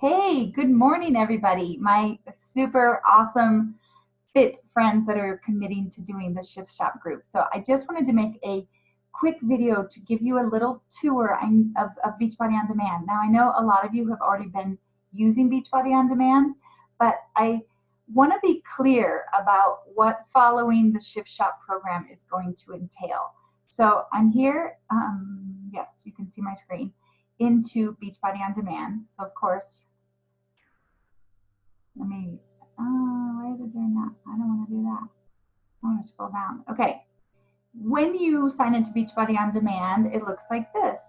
Hey, good morning, everybody. My super awesome fit friends that are committing to doing the Shift Shop group. So I just wanted to make a quick video to give you a little tour of Beachbody On Demand. Now, I know a lot of you have already been using Beachbody On Demand, but I want to be clear about what following the Shift Shop program is going to entail. So I'm here, yes, you can see my screen, into Beachbody On Demand. So of course, let me, why is it doing that? I don't want to do that. I want to scroll down. Okay. When you sign into Beachbody On Demand, it looks like this.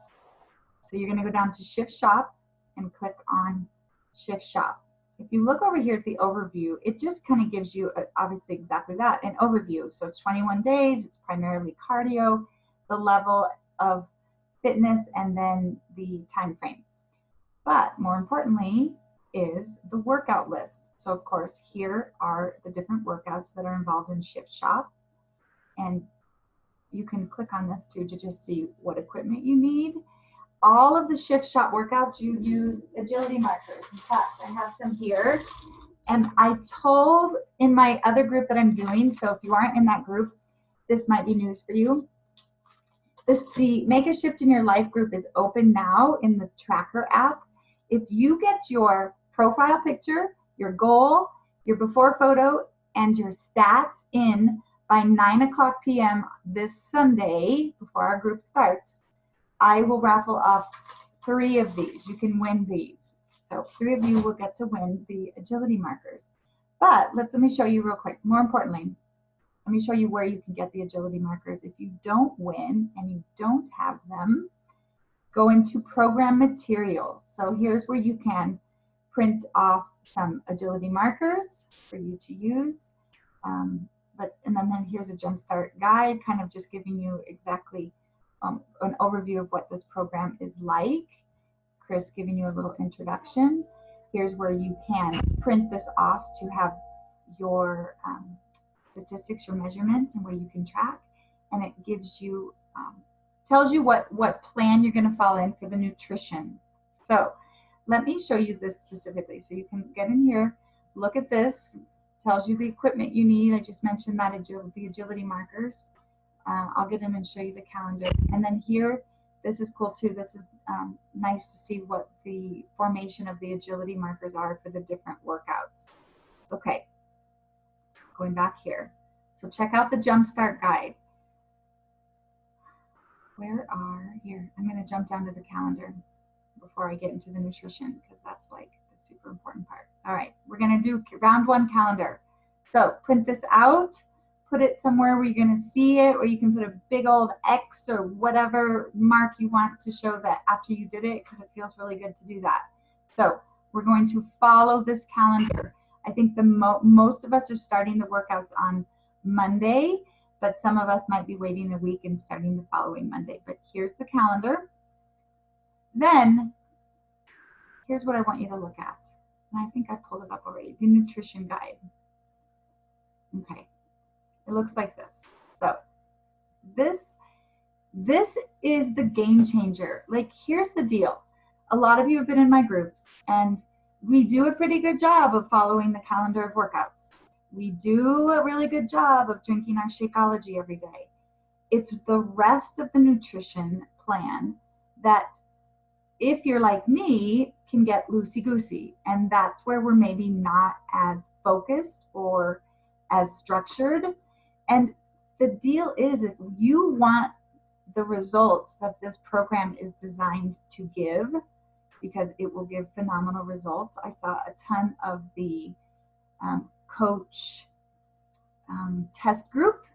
So you're going to go down to Shift Shop and click on Shift Shop. If you look over here at the overview, it just kind of gives you, obviously exactly that, an overview. So it's 21 days, it's primarily cardio, the level of fitness, and then the time frame. But more importantly is the workout list. So of course, here are the different workouts that are involved in Shift Shop. And you can click on this too to just see what equipment you need. All of the Shift Shop workouts, you use agility markers. In fact, I have some here. And I told in my other group that I'm doing, so if you aren't in that group, this might be news for you. The Make a Shift in Your Life group is open now in the Tracker app. If you get your profile picture, your goal, your before photo, and your stats in by 9:00 p.m. this Sunday, before our group starts, I will raffle off 3 of these. You can win these. So 3 of you will get to win the agility markers. But let me show you real quick. More importantly, let me show you where you can get the agility markers. If you don't win and you don't have them, go into program materials. So here's where you can print off some agility markers for you to use. And then here's a jumpstart guide, kind of just giving you exactly an overview of what this program is like. Chris giving you a little introduction. Here's where you can print this off to have your statistics, your measurements, and where you can track. And it gives you, tells you what plan you're going to fall in for the nutrition. So let me show you this specifically. So you can get in here, look at this, tells you the equipment you need. I just mentioned that the agility markers. I'll get in and show you the calendar. And then here, this is cool too. This is nice to see what the formation of the agility markers are for the different workouts. Okay, going back here. So check out the Jumpstart guide. Here, I'm going to jump down to the calendar before I get into the nutrition, because that's like the super important part. All right, we're going to do round 1 calendar. So print this out, put it somewhere where you're going to see it, or you can put a big old X or whatever mark you want to show that after you did it, because it feels really good to do that. So we're going to follow this calendar. I think most of us are starting the workouts on Monday, but some of us might be waiting a week and starting the following Monday. But here's the calendar. Then here's what I want you to look at. And I think I pulled it up already, the nutrition guide. Okay, it looks like this. So this is the game changer. Like, here's the deal. A lot of you have been in my groups, and we do a pretty good job of following the calendar of workouts. We do a really good job of drinking our Shakeology every day. It's the rest of the nutrition plan that, if you're like me, can get loosey-goosey. And that's where we're maybe not as focused or as structured. And the deal is, if you want the results that this program is designed to give, because it will give phenomenal results. I saw a ton of the coach test group,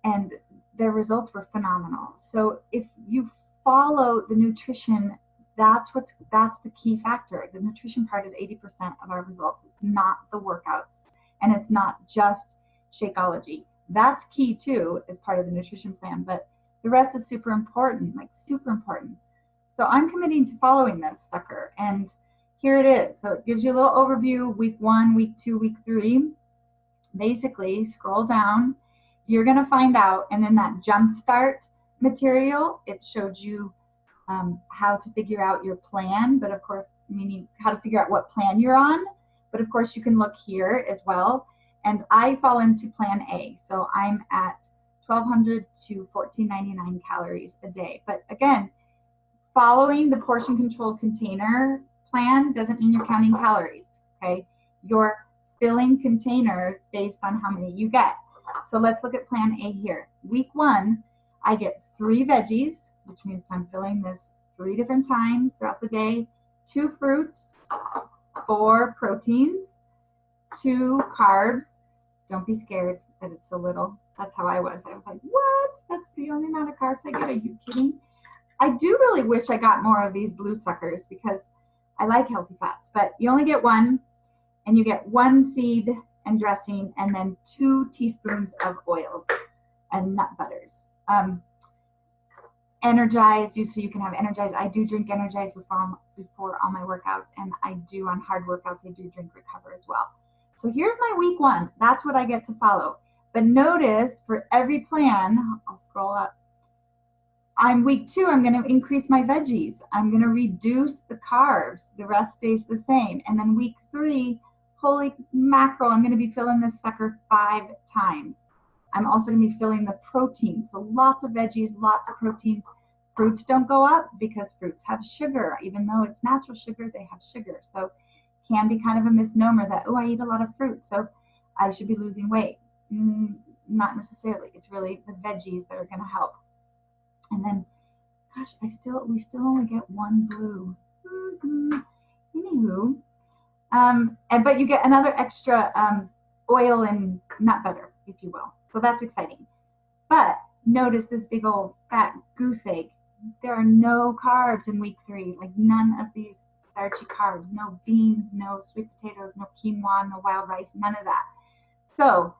and their results were phenomenal. So if you follow the nutrition, that's the key factor. The nutrition part is 80% of our results. It's not the workouts, and it's not just Shakeology. That's key too as part of the nutrition plan, but the rest is super important, like super important. So I'm committing to following this sucker, and here it is. So it gives you a little overview, week 1, week 2, week 3. Basically, scroll down, you're going to find out, and in that Jumpstart material, it showed you how to figure out your plan, but of course, meaning how to figure out what plan you're on. But of course, you can look here as well. And I fall into plan A. So I'm at 1,200 to 1,499 calories a day. But again, following the portion control container plan doesn't mean you're counting calories, okay? You're filling containers based on how many you get. So let's look at plan A here. Week 1, I get 3 veggies, which means I'm filling this 3 different times throughout the day, 2 fruits, 4 proteins, 2 carbs. Don't be scared that it's so little. That's how I was. I was like, what? That's the only amount of carbs I get? Are you kidding? I do really wish I got more of these blue suckers because I like healthy fats, but you only get 1, and you get 1 seed and dressing, and then 2 teaspoons of oils and nut butters. Energize you so you can have Energize. I do drink Energize before all my workouts, and I do on hard workouts, I do drink Recover as well. So here's my week 1. That's what I get to follow. But notice for every plan, I'll scroll up, I'm week 2, I'm going to increase my veggies. I'm going to reduce the carbs. The rest stays the same. And then week 3, holy mackerel, I'm going to be filling this sucker 5 times. I'm also going to be filling the protein. So lots of veggies, lots of proteins. Fruits don't go up because fruits have sugar. Even though it's natural sugar, they have sugar. So it can be kind of a misnomer that, oh, I eat a lot of fruit, so I should be losing weight. Not necessarily. It's really the veggies that are going to help. And then, gosh, we still only get 1 blue. Anywho, but you get another extra oil and nut butter, if you will. So that's exciting. But notice this big old fat goose egg. There are no carbs in week 3, like none of these starchy carbs, no beans, no sweet potatoes, no quinoa, no wild rice, none of that. So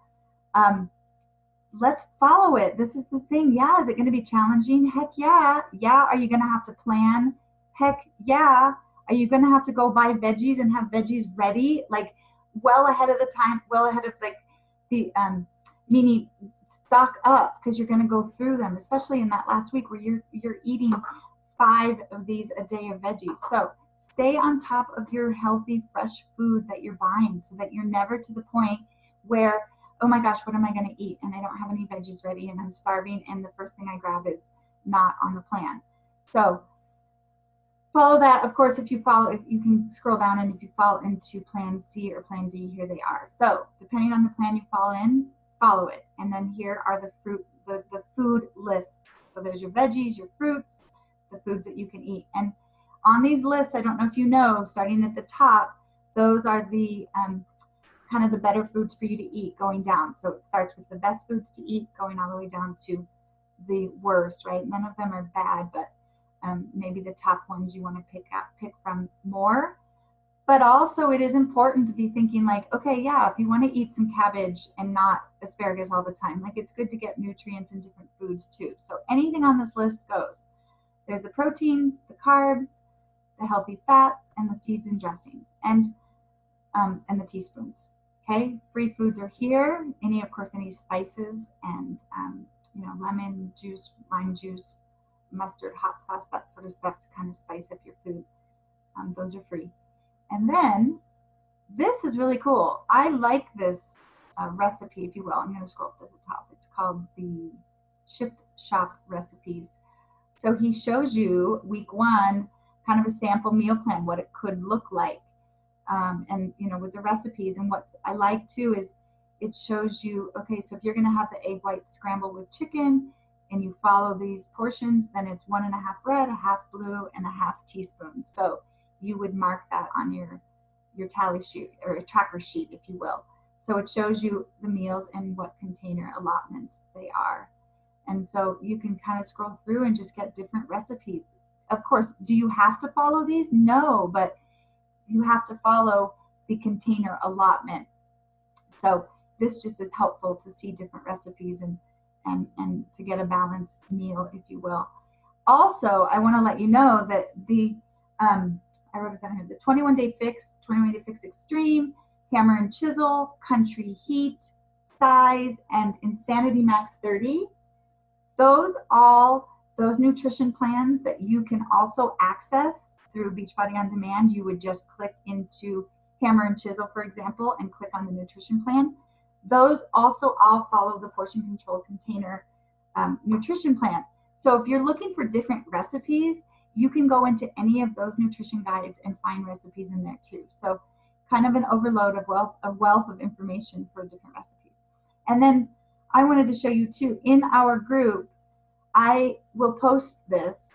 let's follow it. This is the thing. Yeah, is it going to be challenging? Heck yeah. Yeah, are you going to have to plan? Heck yeah. Are you going to have to go buy veggies and have veggies ready, like well ahead of the time, well ahead of like the meaning stock up, because you're going to go through them, especially in that last week where you're eating 5 of these a day of veggies. So stay on top of your healthy, fresh food that you're buying so that you're never to the point where, oh my gosh, what am I going to eat? And I don't have any veggies ready and I'm starving and the first thing I grab is not on the plan. So follow that. Of course, if you can scroll down, and if you fall into plan C or plan D, here they are. So depending on the plan you fall in, follow it. And then here are the food lists. So there's your veggies, your fruits, the foods that you can eat. And on these lists, I don't know if you know, starting at the top, those are the kind of the better foods for you to eat going down. So it starts with the best foods to eat going all the way down to the worst, right? None of them are bad, but maybe the top ones you want to pick from more. But also it is important to be thinking like, okay, yeah, if you want to eat some cabbage and not asparagus all the time, like it's good to get nutrients in different foods too. So anything on this list goes. There's the proteins, the carbs, the healthy fats, and the seeds and dressings, and the teaspoons. Okay, free foods are here. Any spices and lemon juice, lime juice, mustard, hot sauce, that sort of stuff to kind of spice up your food. Those are free. And then this is really cool. I like this recipe, if you will. I'm going to scroll up to the top. It's called the Shift Shop Recipes. So he shows you week 1 kind of a sample meal plan, what it could look like. And with the recipes. And what I like too is it shows you, okay, so if you're going to have the egg white scrambled with chicken and you follow these portions, then it's 1.5 red, 1/2 blue, and 1/2 teaspoon. So you would mark that on your tally sheet or a tracker sheet, if you will. So it shows you the meals and what container allotments they are. And so you can kind of scroll through and just get different recipes. Of course, do you have to follow these? No, but you have to follow the container allotment. So this just is helpful to see different recipes and to get a balanced meal, if you will. Also, I want to let you know that I wrote it down here, the 21-Day Fix, 21-Day Fix Extreme, Hammer and Chisel, Country Heat, Size, and Insanity Max 30, those all those nutrition plans that you can also access through Beachbody On Demand, you would just click into Hammer and Chisel, for example, and click on the nutrition plan. Those also all follow the portion control container nutrition plan. So if you're looking for different recipes, you can go into any of those nutrition guides and find recipes in there too. So kind of an overload of wealth of information for different recipes. And then I wanted to show you too, in our group, I will post this.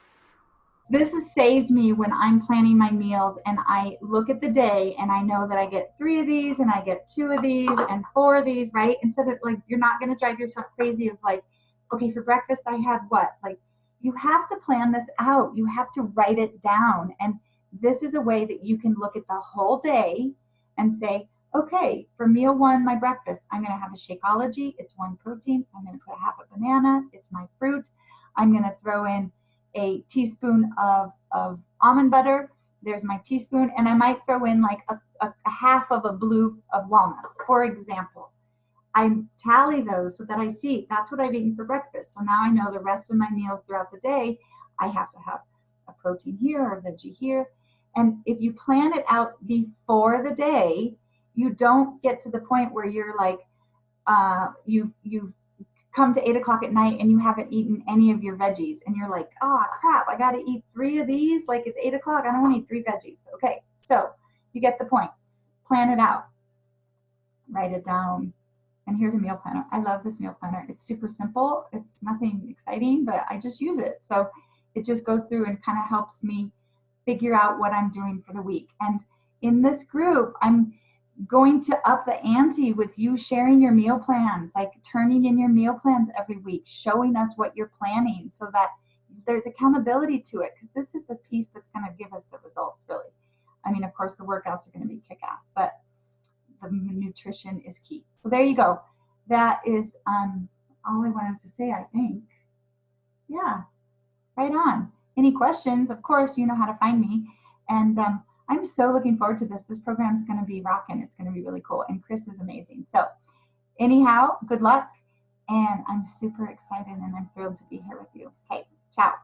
This has saved me when I'm planning my meals and I look at the day and I know that I get 3 of these and I get 2 of these and 4 of these, right? Instead of like, you're not going to drive yourself crazy. It's like, okay, for breakfast, I had what? Like, you have to plan this out. You have to write it down. And this is a way that you can look at the whole day and say, okay, for meal 1, my breakfast, I'm going to have a Shakeology. It's 1 protein. I'm going to put half a banana. It's my fruit. I'm going to throw in a teaspoon of almond butter. There's my teaspoon. And I might throw in like a half of a blue of walnuts, for example. I tally those so that I see that's what I've eaten for breakfast. So now I know the rest of my meals throughout the day, I have to have a protein here or a veggie here. And if you plan it out before the day, you don't get to the point where you're like, you come to 8 o'clock at night and you haven't eaten any of your veggies. And you're like, oh crap, I got to eat 3 of these. Like it's 8 o'clock. I don't want to eat 3 veggies. Okay, so you get the point. Plan it out. Write it down. And here's a meal planner. I love this meal planner. It's super simple. It's nothing exciting, but I just use it. So it just goes through and kind of helps me figure out what I'm doing for the week. And in this group, I'm going to up the ante with you sharing your meal plans, like turning in your meal plans every week, showing us what you're planning so that there's accountability to it, because this is the piece that's going to give us the results, really. I mean, of course, the workouts are going to be kick-ass, but the nutrition is key. So there you go. That is all I wanted to say, I think. Yeah, right on. Any questions? Of course, you know how to find me. And I'm so looking forward to this. This program is going to be rocking. It's going to be really cool. And Chris is amazing. So anyhow, good luck. And I'm super excited and I'm thrilled to be here with you. Okay, ciao.